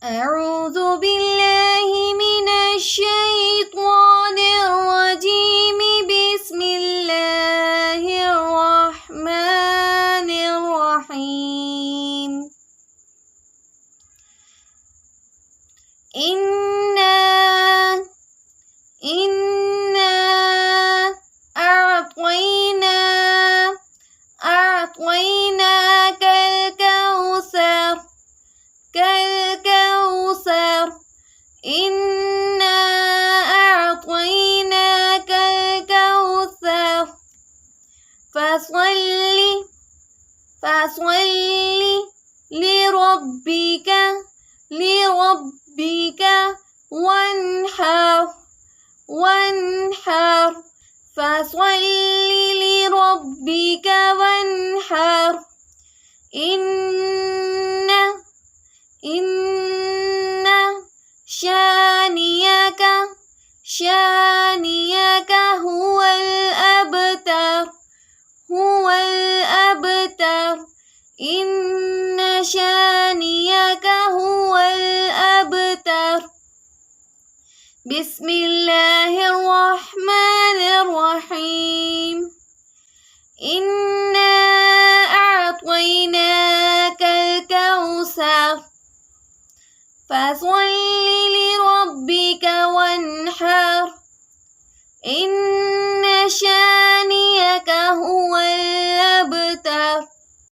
أعوذ بالله من الشيطان الرجيم. بسم الله الرحمن الرحيم. إنا أعطيناك كالكوثر. إنا أعطيناك الكوثر فصل لربك وانحر. فصل لربك وانحر. إن شانئك هو الأبتر. إن شانئك هو الأبتر. بسم الله الرحمن الرحيم. إنا أعطيناك الكوثر فصل لربك وانحر. إن شانئك هو